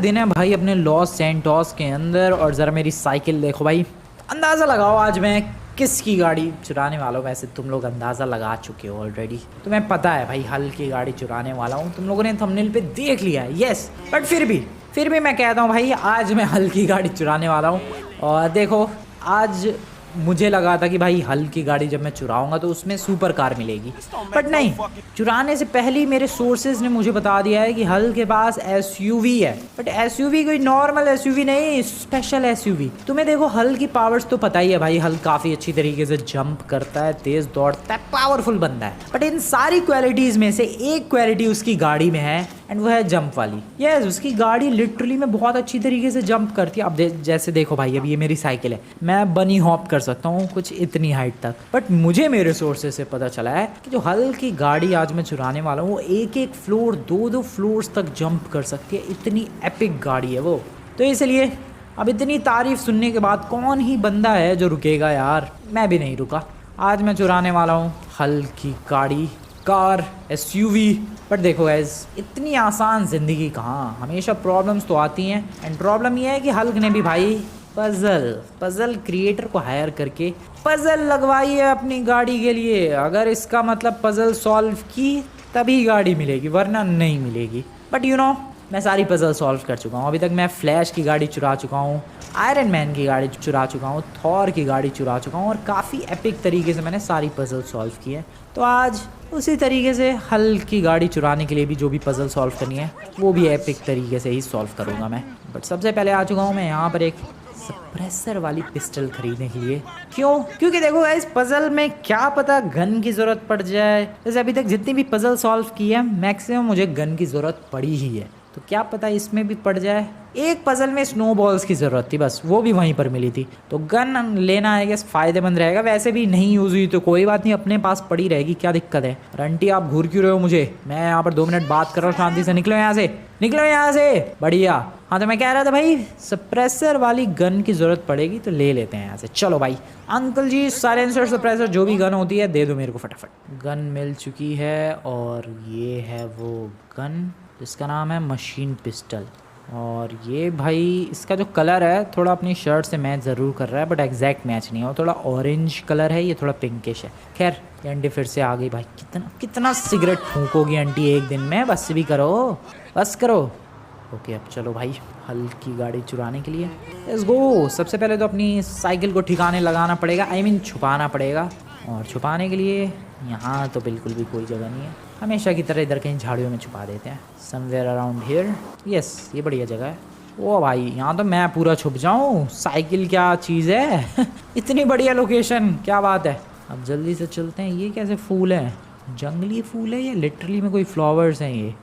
दिन है भाई अपने लॉस सैंटोस के अंदर और ज़रा मेरी साइकिल देखो भाई। अंदाज़ा लगाओ आज मैं किसकी गाड़ी चुराने वाला हूँ। वैसे तुम लोग अंदाज़ा लगा चुके हो ऑलरेडी, तुम्हें पता है भाई हल की गाड़ी चुराने वाला हूँ। तुम लोगों ने थंबनेल पे देख लिया है, यस। बट फिर भी मैं कहता हूँ भाई आज मैं हल की गाड़ी चुराने वाला हूँ। और देखो आज मुझे लगा था कि भाई हल की गाड़ी जब मैं चुराऊंगा तो उसमें सुपर कार मिलेगी, बट नहीं। चुराने से पहले ही मेरे सोर्सेज ने मुझे बता दिया है कि हल के पास एसयूवी है। बट एसयूवी कोई नॉर्मल एसयूवी नहीं, स्पेशल एसयूवी। तुम्हें देखो हल की पावर्स तो पता ही है भाई, हल काफ़ी अच्छी तरीके से जंप करता है, तेज़ दौड़ता है, पावरफुल बंदा है। बट इन सारी क्वालिटीज़ में से एक क्वालिटी उसकी गाड़ी में है एंड वो है जंप वाली। यस, उसकी गाड़ी लिटरली में बहुत अच्छी तरीके से जंप करती है। अब जैसे देखो भाई, अब ये मेरी साइकिल है, मैं बनी हॉप कर सकता हूँ कुछ इतनी हाइट तक। बट मुझे मेरे सोर्सेज से पता चला है कि जो हल की गाड़ी आज मैं चुराने वाला हूँ वो एक फ्लोर, दो फ्लोर्स तक जंप कर सकती है। इतनी एपिक गाड़ी है वो। तो इसलिए अब इतनी तारीफ सुनने के बाद कौन ही बंदा है जो रुकेगा यार। मैं भी नहीं रुका। आज मैं चुराने वाला हूँ हल की गाड़ी, कार, एसयूवी। बट देखो गाइस, इतनी आसान ज़िंदगी कहाँ, हमेशा प्रॉब्लम्स तो आती हैं। एंड प्रॉब्लम ये है कि हल्क ने भी भाई पजल क्रिएटर को हायर करके पजल लगवाई है अपनी गाड़ी के लिए। अगर इसका मतलब पजल सॉल्व की तभी गाड़ी मिलेगी, वरना नहीं मिलेगी। बट यू नो, मैं सारी पजल सॉल्व कर चुका हूँ। अभी तक मैं फ्लैश की गाड़ी चुरा चुका हूँ, आयरन मैन की गाड़ी चुरा चुका हूँ, थॉर की गाड़ी चुरा चुका हूँ और काफ़ी एपिक तरीके से मैंने सारी पजल सॉल्व की है। तो आज उसी तरीके से हल की गाड़ी चुराने के लिए भी जो भी पजल सॉल्व करनी है वो भी एपिक तरीके से ही सॉल्व करूँगा मैं। बट सबसे पहले आ चुका हूँ मैं यहाँ पर एक सप्रेसर वाली पिस्टल खरीदने के लिए। क्यों? क्योंकि देखो इस पजल में क्या पता गन की ज़रूरत पड़ जाए। जैसे अभी तक जितनी भी पजल सॉल्व की है मैक्सिमम मुझे गन की ज़रूरत पड़ी ही है, तो क्या पता इसमें भी पड़ जाए। एक पजल में स्नोबॉल्स की ज़रूरत थी, बस वो भी वहीं पर मिली थी, तो गन लेना है गेस फ़ायदेमंद रहेगा। वैसे भी नहीं यूज़ हुई तो कोई बात नहीं, अपने पास पड़ी रहेगी, क्या दिक्कत है। रंटी आप घूर क्यों रहे हो मुझे? मैं यहाँ पर 2 मिनट बात कर रहा हूँ शांति से। निकलो यहाँ से, निकलो यहाँ से। बढ़िया। हाँ तो मैं कह रहा था भाई सप्रेसर वाली गन की ज़रूरत पड़ेगी तो ले लेते हैं यहाँ से। चलो भाई अंकल जी, साइलेंसर, सप्रेसर जो भी गन होती है दे दो मेरे को फटाफट। गन मिल चुकी है और ये है वो गन जिसका नाम है मशीन पिस्टल। और ये भाई इसका जो कलर है थोड़ा अपनी शर्ट से मैच ज़रूर कर रहा है, बट एग्जैक्ट मैच नहीं है। वो थोड़ा ऑरेंज कलर है, ये थोड़ा पिंकिश है। खैर ये आंटी फिर से आ गई भाई। कितना सिगरेट फूकोगी आंटी एक दिन में? बस भी करो, बस करो। ओके अब चलो भाई हल की गाड़ी चुराने के लिए लेट्स गो। सबसे पहले तो अपनी साइकिल को ठिकाने लगाना पड़ेगा, आई मीन छुपाना पड़ेगा। और छुपाने के लिए यहाँ तो बिल्कुल भी कोई जगह नहीं है, हमेशा की तरह इधर कहीं झाड़ियों में छुपा देते हैं। समवेयर अराउंड हियर, यस ये बढ़िया जगह है। ओ भाई यहाँ तो मैं पूरा छुप जाऊँ, साइकिल क्या चीज़ है इतनी बढ़िया लोकेशन, क्या बात है। अब जल्दी से चलते हैं। ये कैसे फूल हैं? जंगली फूल है या लिटरली में कोई फ्लावर्स हैं ये,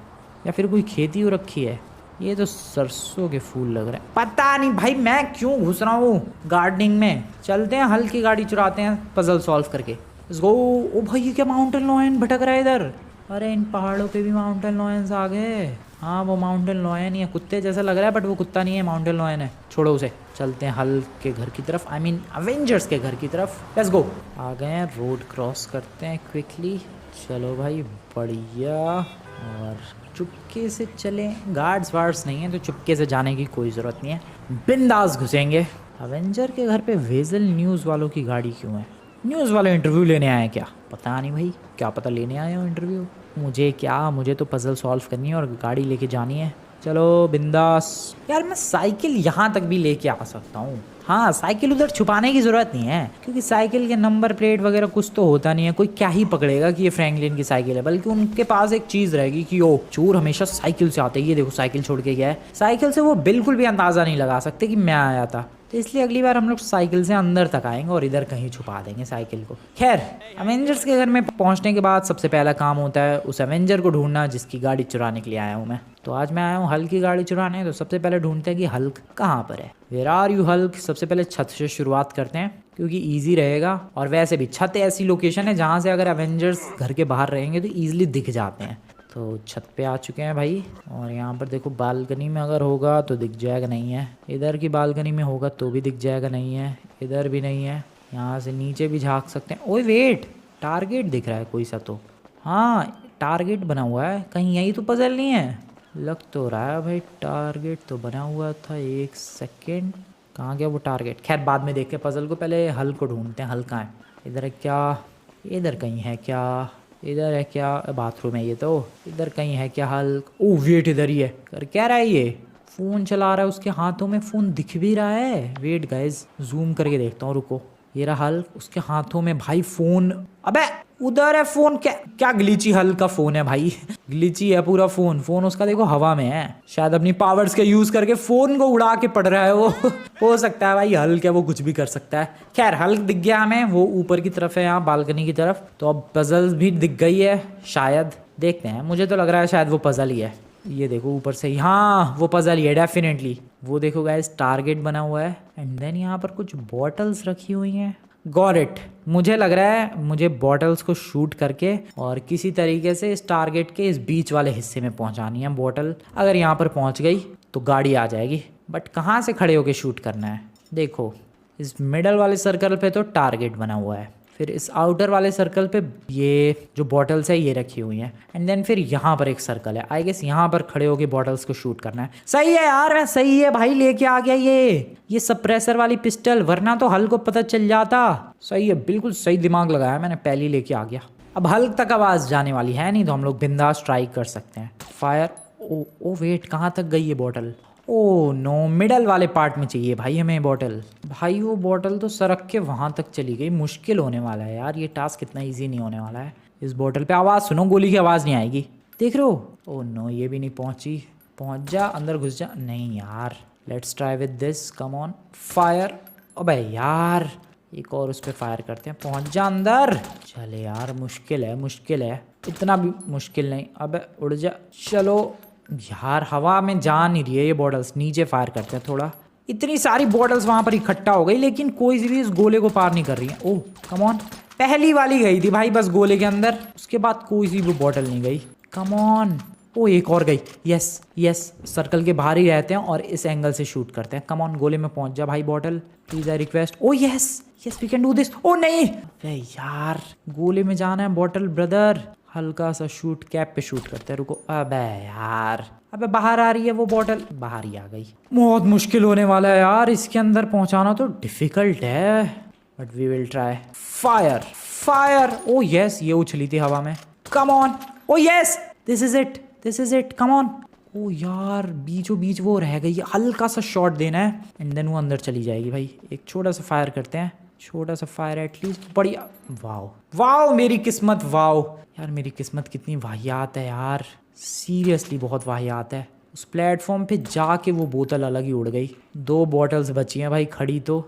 या फिर कोई खेती हो रखी है? ये तो सरसों के फूल लग रहे हैं, पता नहीं भाई मैं क्यों घुस रहा हूँ गार्डनिंग में। चलते हैं हल की गाड़ी चुराते हैं पजल सॉल्व करके। Let's go. ओ भाई ये क्या माउंटेन लॉयन भटक रहा है इधर? अरे इन पहाड़ों पे भी माउंटेन लॉयंस आ गए। हाँ वो माउंटेन लॉयन ही है, कुत्ते जैसा लग रहा है बट वो कुत्ता नहीं है, माउंटेन लॉयन है। छोड़ो उसे, चलते हैं हल के घर की तरफ, आई मीन अवेंजर्स के घर की तरफ। Let's go. आ गए हैं, रोड क्रॉस करते हैं क्विकली। चलो भाई बढ़िया। और चुपके से चलें, गार्ड्स वार्ड्स नहीं है तो चुपके से जाने की कोई ज़रूरत नहीं है, बिंदास घुसेंगे। अवेंजर के घर पे वेजल न्यूज़ वालों की गाड़ी क्यों है? न्यूज़ वाले इंटरव्यू लेने आए हैं क्या? पता नहीं भाई, क्या पता लेने आए हो इंटरव्यू। मुझे क्या, मुझे तो पजल सॉल्व करनी है और गाड़ी लेके जानी है। चलो बिंदास। यार मैं साइकिल यहाँ तक भी लेके आ सकता हूँ। हाँ साइकिल उधर छुपाने की ज़रूरत नहीं है, क्योंकि साइकिल के नंबर प्लेट वगैरह कुछ तो होता नहीं है। कोई क्या ही पकड़ेगा कि ये फ्रैंकलिन की साइकिल है, बल्कि उनके पास एक चीज़ रहेगी कि ओ चोर हमेशा साइकिल से आते हैं। ये देखो साइकिल छोड़ के गया है, साइकिल से वो बिल्कुल भी अंदाज़ा नहीं लगा सकते कि मैं आया था। तो इसलिए अगली बार हम लोग साइकिल से अंदर तक आएंगे और इधर कहीं छुपा देंगे साइकिल को। खैर अवेंजर्स के घर में पहुंचने के बाद सबसे पहला काम होता है उस अवेंजर को ढूंढना जिसकी गाड़ी चुराने के लिए आया हूँ मैं। तो आज मैं आया हूँ हल्क की गाड़ी चुराने, तो सबसे पहले ढूंढते हैं कि हल्क कहाँ पर है। Where are you Hulk? सबसे पहले छत से शुरुआत करते हैं क्योंकि ईजी रहेगा। और वैसे भी छत ऐसी लोकेशन है जहाँ से अगर अवेंजर्स घर के बाहर रहेंगे तो ईजिली दिख जाते हैं। तो छत पे आ चुके हैं भाई। और यहाँ पर देखो बालकनी में अगर होगा तो दिख जाएगा, नहीं है। इधर की बालकनी में होगा तो भी दिख जाएगा, नहीं है। इधर भी नहीं है। यहाँ से नीचे भी झांक सकते हैं। ओए वेट, टारगेट दिख रहा है कोई सा तो। हाँ टारगेट बना हुआ है, कहीं यही तो पजल नहीं है। लग तो रहा है भाई टारगेट तो बना हुआ था। 1 सेकेंड, कहाँ गया वो टारगेट? खैर बाद में देखते हैं पजल को, पहले हल को ढूंढते हैं। हल कहाँ है? इधर है क्या? इधर कहीं है क्या? इधर है क्या? बाथरूम है ये तो। इधर कहीं है क्या हल? ओ वेट, इधर ही है। कर क्या रहा है ये? फ़ोन चला रहा है, उसके हाथों में फ़ोन दिख भी रहा है। वेट गाइज, जूम करके देखता हूँ, रुको। ये रहा हल, उसके हाथों में भाई फ़ोन। अबे उधर है फ़ोन। क्या क्या ग्लिची हल का फ़ोन है भाई। ग्लिची है पूरा फ़ोन। फ़ोन उसका देखो हवा में है, शायद अपनी पावर्स के यूज़ करके फ़ोन को उड़ा के पड़ रहा है वो। हो सकता है भाई, हल क्या वो कुछ भी कर सकता है। खैर हल दिख गया हमें, वो ऊपर की तरफ है, यहाँ बालकनी की तरफ। तो अब पजल भी दिख गई है शायद, देखते हैं। मुझे तो लग रहा है शायद वो पजल ही है। ये देखो ऊपर से, हाँ वो पजल ही है डेफिनेटली। वो देखो गाइस, टारगेट बना हुआ है एंड देन यहाँ पर कुछ बॉटल्स रखी हुई हैं। Got it. मुझे लग रहा है मुझे बॉटल्स को शूट करके और किसी तरीके से इस टारगेट के इस बीच वाले हिस्से में पहुंचानी है बॉटल। अगर यहाँ पर पहुंच गई तो गाड़ी आ जाएगी, बट कहाँ से खड़े होके शूट करना है? देखो इस मिडल वाले सर्कल पे तो टारगेट बना हुआ है, फिर इस आउटर वाले सर्कल पे ये जो बॉटल्स है ये रखी हुई हैं, एंड देन फिर यहाँ पर एक सर्कल है। आई गेस यहाँ पर खड़े होके बॉटल्स को शूट करना है। सही है यार, सही है भाई, लेके आ गया ये सप्रेसर वाली पिस्टल, वरना तो हल को पता चल जाता। सही है, बिल्कुल सही दिमाग लगाया मैंने, पहले ही लेके आ गया। अब हल तक आवाज़ जाने वाली है नहीं, तो हम लोग बिंदास ट्राई कर सकते हैं। फायर। ओ वेट, कहाँ तक गई ये बॉटल? ओ नो, मिडल वाले पार्ट में चाहिए भाई हमें बॉटल। भाई वो बॉटल तो सरक के वहाँ तक चली गई। मुश्किल होने वाला है यार, ये टास्क इतना इजी नहीं होने वाला है। इस बॉटल पे आवाज़ सुनो, गोली की आवाज़ नहीं आएगी, देख रहे हो? ओ नो, ये भी नहीं पहुँची। पहुँच जा, अंदर घुस जा। नहीं यार, let's try with this, come on fire. अबे यार, एक और उस पर फायर करते हैं। पहुँच जा अंदर। चले यार, मुश्किल है, मुश्किल है, इतना भी मुश्किल नहीं। अबे उड़ जा, चलो यार, हवा में जा नहीं रही है ये बॉटल्स। नीचे फायर करते हैं थोड़ा। इतनी सारी बॉटल्स वहां पर इकट्ठा हो गई, लेकिन कोई सी भी इस गोले को पार नहीं कर रही है। ओह कम ऑन, पहली वाली गई थी भाई बस गोले के अंदर, उसके बाद कोई सी भी बॉटल नहीं गई। कम ऑन। ओ एक और गई। यस यस, सर्कल के बाहर ही रहते हैं और इस एंगल से शूट करते हैं। कम ऑन, गोले में पहुंच जा भाई bottle, please I request. Oh yes yes, we can do this. ओ नहीं, अरे यार, गोले में जाना है बॉटल ब्रदर। हल्का सा शूट, कैप पे शूट करते हैं, रुको। अबे यार, अबे बाहर आ रही है वो बॉटल, बाहर ही आ गई। बहुत मुश्किल होने वाला है यार, इसके अंदर पहुंचाना तो डिफिकल्ट है, but we will try. Fire fire. Oh yes, ये उछली थी हवा में। Come on. Oh yes, this is it, this is it, come on. ओ यार, बीचों बीच वो रह गई, हल्का सा शॉट देना है एंड देन वो अंदर चली जाएगी भाई। एक छोटा सा फायर करते हैं, छोटा सा फायर एटलीस्ट। बढ़िया, वाओ वाओ, मेरी किस्मत, वाओ यार, मेरी किस्मत कितनी वाहियात है यार, सीरियसली बहुत वाहियात है। उस प्लेटफॉर्म पे जाके वो बोतल अलग ही उड़ गई। 2 बॉटल्स बची हैं भाई खड़ी, तो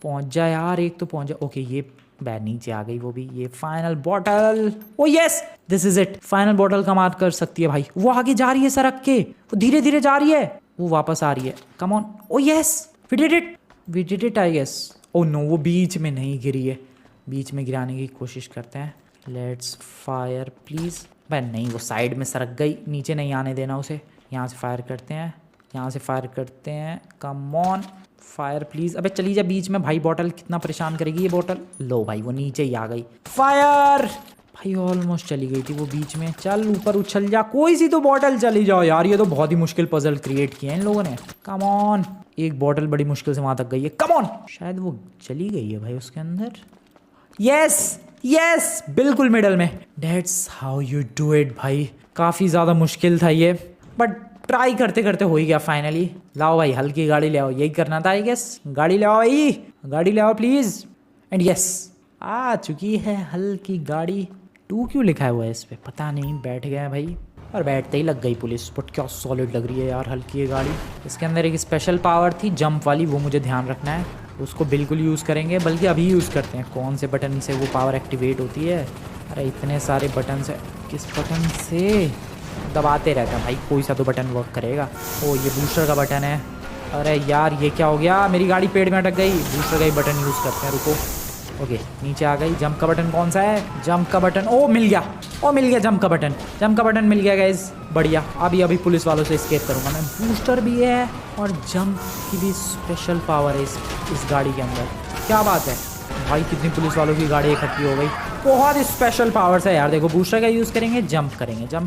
पहुंच जा यार, एक तो पहुंच जा। ओके, ये बैग नीचे आ गई वो भी। ये final bottle. O yes, this is it, final bottle कमाल कर सकती है भाई। वो आगे जा रही है सरक के, वो धीरे धीरे जा रही है, वो वापस आ रही है। Come on. Oh yes, we did it, we did it I guess. Oh no, वो बीच में नहीं गिरी है, बीच में गिराने की कोशिश करते हैं। Let's fire please. भाई नहीं, वो साइड में सरक गई, नीचे नहीं आने देना उसे। यहाँ से फायर करते हैं, यहाँ से फायर करते हैं। Come on, fire please. अबे चली जा बीच में भाई, बॉटल कितना परेशान करेगी ये बॉटल। लो भाई, वो नीचे ही आ गई। फायर भाई, ऑलमोस्ट चली गई थी वो बीच में। चल ऊपर उछल जा, कोई सी तो बॉटल चली जाओ यार। ये तो बहुत ही मुश्किल पजल क्रिएट किया है इन लोगों ने। कम ऑन, एक बॉटल बड़ी मुश्किल से वहां तक गई है। कम ऑन, शायद वो चली गई है भाई उसके अंदर। यस यस, बिल्कुल मिडल में। Dates how you do it भाई। काफ़ी ज़्यादा मुश्किल था ये, बट ट्राई करते करते हो ही गया फाइनली। लाओ भाई, हल्की गाड़ी ले आओ, यही करना था आई गेस। गाड़ी ले आओ भाई, गाड़ी ले आओ प्लीज़। एंड यस, आ चुकी है हल्की गाड़ी। 2 क्यों लिखा हुआ है इस पर, पता नहीं। बैठ गए हैं भाई, और बैठते ही लग गई पुलिस। बट क्या सॉलिड लग रही है यार हल्की ये गाड़ी। इसके अंदर एक स्पेशल पावर थी जंप वाली, वो मुझे ध्यान रखना है, उसको बिल्कुल यूज़ करेंगे, बल्कि अभी यूज़ करते हैं। कौन से बटन से वो पावर एक्टिवेट होती है? अरे इतने सारे बटन से, किस बटन से? दबाते रहते हैं भाई, कोई सा तो बटन वर्क करेगा। ओ ये बूस्टर का बटन है। अरे यार, ये क्या हो गया, मेरी गाड़ी पेड़ में अटक गई। बूस्टर का ही बटन यूज़ करते हैं, रुको। ओके, नीचे आ गई। जंप का बटन कौन सा है? जंप का बटन, ओ मिल गया, ओ मिल गया जंप का बटन। जंप का बटन मिल गया गाइस, बढ़िया। अभी पुलिस वालों से एस्केप करूँगा मैं। बूस्टर भी है और जंप की भी स्पेशल पावर है इस गाड़ी के अंदर। क्या बात है भाई, कितनी पुलिस वालों की गाड़ी इकट्ठी हो गई। बहुत ही स्पेशल पावर्स है यार। देखो बूस्टर का यूज़ करेंगे, जंप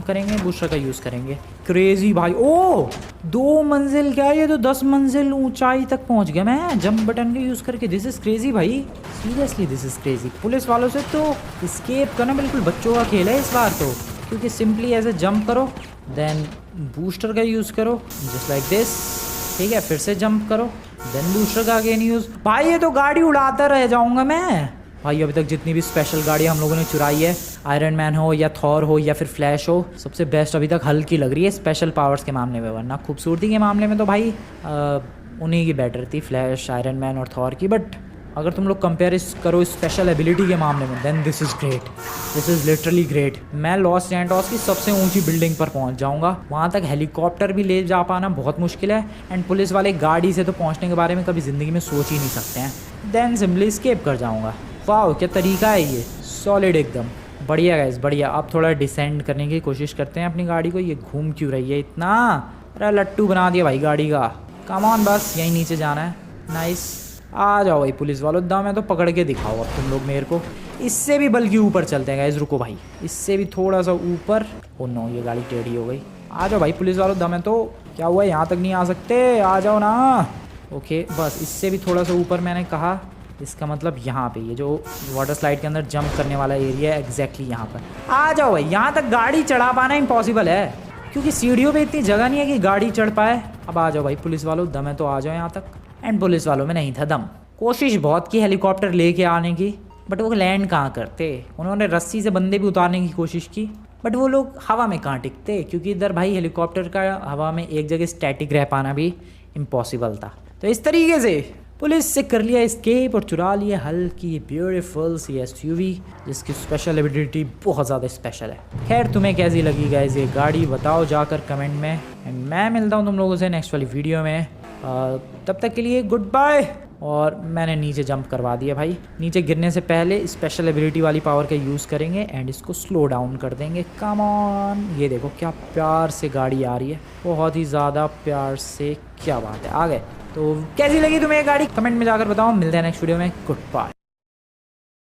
करेंगे, बूस्टर का यूज़ करेंगे। क्रेजी भाई। ओ 2 मंजिल क्या, ये तो 10 मंजिल ऊंचाई तक पहुंच गया मैं जंप बटन का यूज़ करके। दिस इज़ क्रेजी भाई, seriously this is crazy. Police वालों से तो स्केप करना बिल्कुल बच्चों का खेल है इस बार तो, क्योंकि सिंपली ऐसे जंप करो, देन बूस्टर का यूज़ करो जस्ट लाइक दिस, ठीक है, फिर से जंप करो, देन बूस्टर का अगेन यूज़। भाई ये तो गाड़ी उड़ाता रह जाऊंगा मैं भाई। अभी तक जितनी भी स्पेशल गाड़ियाँ हम लोगों ने चुराई है, आयरन मैन हो या थॉर हो या फिर फ्लैश हो, सबसे बेस्ट अभी तक हल्क की लग रही है स्पेशल पावर्स के मामले में। वरना खूबसूरती के मामले में तो भाई उन्हीं की बेटर थी, फ्लैश, आयरन मैन और थॉर की। बट अगर तुम लोग कंपेयर करो स्पेशल एबिलिटी के मामले में, then this is great, this is literally great. मैं लॉस सैंटोस की सबसे ऊंची बिल्डिंग पर पहुंच जाऊंगा, वहां तक हेलीकॉप्टर भी ले जा पाना बहुत मुश्किल है, एंड पुलिस वाले गाड़ी से तो पहुंचने के बारे में कभी ज़िंदगी में सोच ही नहीं सकते हैं। देन सिंपली स्केप कर जाऊँगा। वाह क्या तरीका है ये, सॉलिड एकदम बढ़िया गाइस, बढ़िया। अब थोड़ा डिसेंड करने की कोशिश करते हैं अपनी गाड़ी को। ये घूम क्यों रही है इतना, अरे लट्टू बना दिया भाई गाड़ी का। कम ऑन, बस यहीं नीचे जाना है। नाइस, आ जाओ भाई पुलिस वालों, दम है तो पकड़ के दिखाओ अब तुम लोग मेरे को। इससे भी बल्कि ऊपर चलते हैं गाइस, रुको भाई, इससे भी थोड़ा सा ऊपर। ओ नो, ये गाड़ी टेढ़ी हो गई। आ जाओ भाई पुलिस वालों, दम है तो। क्या हुआ, यहाँ तक नहीं आ सकते, आ जाओ ना। ओके बस इससे भी थोड़ा सा ऊपर मैंने कहा, इसका मतलब यहाँ पे ये जो वाटर स्लाइड के अंदर जंप करने वाला एरिया है, एग्जैक्टली यहाँ पर आ जाओ भाई। यहाँ तक गाड़ी चढ़ा पाना इम्पॉसिबल है, क्योंकि सीढ़ियों पे इतनी जगह नहीं है कि गाड़ी चढ़ पाए। अब आ जाओ भाई पुलिस वालों, दम है तो आ जाओ यहाँ तक। एंड पुलिस वालों में नहीं था दम। कोशिश बहुत की हेलीकॉप्टर लेके आने की, बट वो लैंड कहाँ करते। उन्होंने रस्सी से बंदे भी उतारने की कोशिश की, बट वो लोग हवा में कहाँ टिकते, क्योंकि इधर भाई हेलीकॉप्टर का हवा में एक जगह स्टैटिक रह पाना भी इम्पॉसिबल था। तो इस तरीके से पुलिस से कर लिया एस्केप और चुरा लिया हल्की ब्यूटीफुल सी एसयूवी, जिसकी स्पेशल एबिलिटी बहुत ज़्यादा स्पेशल है। खैर तुम्हें कैसी लगी गाइस ये गाड़ी, बताओ जाकर कमेंट में। एंड मैं मिलता हूँ तुम लोगों से नेक्स्ट वाली वीडियो में। तब तक के लिए गुड बाय। और मैंने नीचे जंप करवा दिया भाई। नीचे गिरने से पहले स्पेशल एबिलिटी वाली पावर का यूज़ करेंगे एंड इसको स्लो डाउन कर देंगे। कम ऑन, ये देखो क्या प्यार से गाड़ी आ रही है, बहुत ही ज़्यादा प्यार से। क्या बात है, आ गए। तो कैसी लगी तुम्हें ये गाड़ी, कमेंट में जाकर बताओ। मिलते हैं नेक्स्ट वीडियो में, गुड बाय।